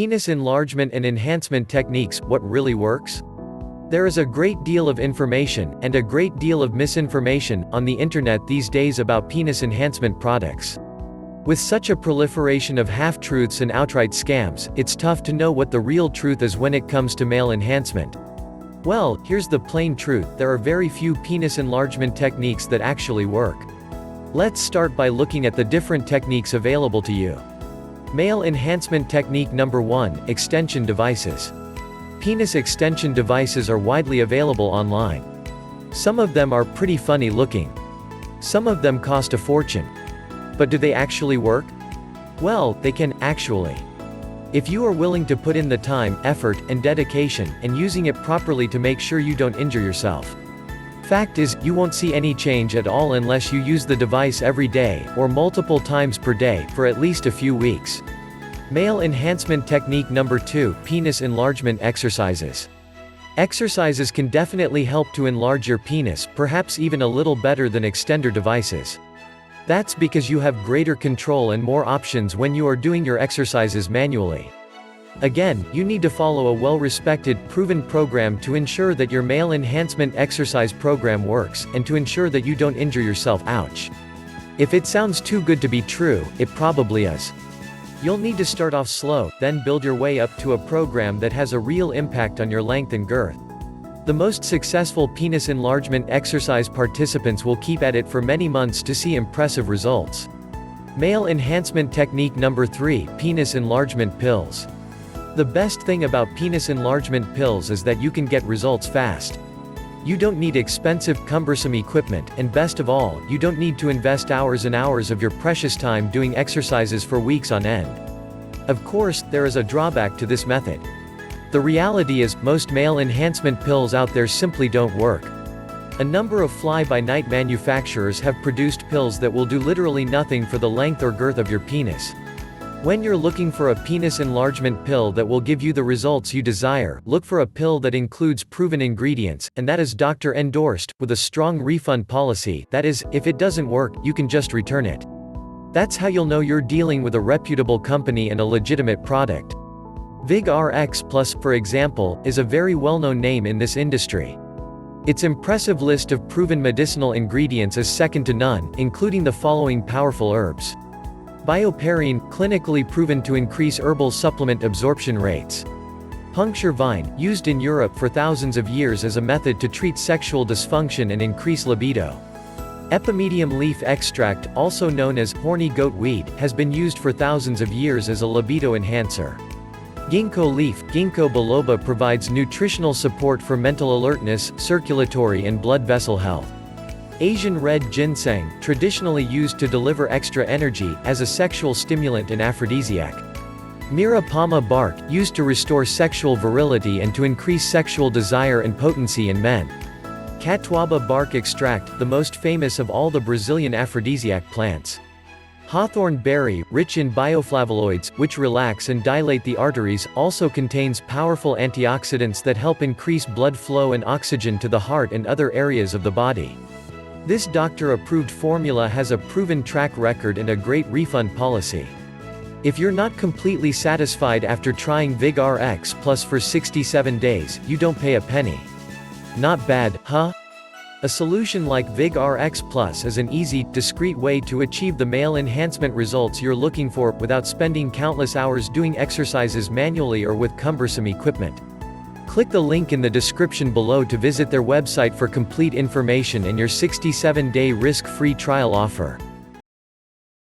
Penis enlargement and enhancement techniques, what really works? There is a great deal of information, and a great deal of misinformation, on the internet these days about penis enhancement products. With such a proliferation of half-truths and outright scams, it's tough to know what the real truth is when it comes to male enhancement. Well, here's the plain truth: there are very few penis enlargement techniques that actually work. Let's start by looking at the different techniques available to you. Male enhancement technique number 1, extension devices. Penis extension devices are widely available online. Some of them are pretty funny looking. Some of them cost a fortune. But do they actually work? Well, they can, actually. If you are willing to put in the time, effort, and dedication, and using it properly to make sure you don't injure yourself. Fact is, you won't see any change at all unless you use the device every day, or multiple times per day, for at least a few weeks. Male enhancement technique number 2, penis enlargement exercises. Exercises can definitely help to enlarge your penis, perhaps even a little better than extender devices. That's because you have greater control and more options when you are doing your exercises manually. Again, you need to follow a well-respected, proven program to ensure that your male enhancement exercise program works, and to ensure that you don't injure yourself. Ouch. If it sounds too good to be true, it probably is. You'll need to start off slow, then build your way up to a program that has a real impact on your length and girth. The most successful penis enlargement exercise participants will keep at it for many months to see impressive results. Male enhancement technique number 3, penis enlargement pills. The best thing about penis enlargement pills is that you can get results fast. You don't need expensive, cumbersome equipment, and best of all, you don't need to invest hours and hours of your precious time doing exercises for weeks on end. Of course, there is a drawback to this method. The reality is, most male enhancement pills out there simply don't work. A number of fly-by-night manufacturers have produced pills that will do literally nothing for the length or girth of your penis. When you're looking for a penis enlargement pill that will give you the results you desire, look for a pill that includes proven ingredients, and that is doctor-endorsed, with a strong refund policy. That is, if it doesn't work, you can just return it. That's how you'll know you're dealing with a reputable company and a legitimate product. Vig-Rx Plus, for example, is a very well-known name in this industry. Its impressive list of proven medicinal ingredients is second to none, including the following powerful herbs. Bioperine, clinically proven to increase herbal supplement absorption rates. Puncture vine, used in Europe for thousands of years as a method to treat sexual dysfunction and increase libido. Epimedium leaf extract, also known as horny goat weed, has been used for thousands of years as a libido enhancer. Ginkgo leaf, Ginkgo biloba, provides nutritional support for mental alertness, circulatory and blood vessel health. Asian red ginseng, traditionally used to deliver extra energy, as a sexual stimulant and aphrodisiac. Mirapama bark, used to restore sexual virility and to increase sexual desire and potency in men. Catuaba bark extract, the most famous of all the Brazilian aphrodisiac plants. Hawthorn berry, rich in bioflavonoids, which relax and dilate the arteries, also contains powerful antioxidants that help increase blood flow and oxygen to the heart and other areas of the body. This doctor-approved formula has a proven track record and a great refund policy. If you're not completely satisfied after trying Vig-Rx Plus for 67 days, you don't pay a penny. Not bad, huh? A solution like Vig-Rx Plus is an easy, discreet way to achieve the male enhancement results you're looking for, without spending countless hours doing exercises manually or with cumbersome equipment. Click the link in the description below to visit their website for complete information and your 67-day risk-free trial offer.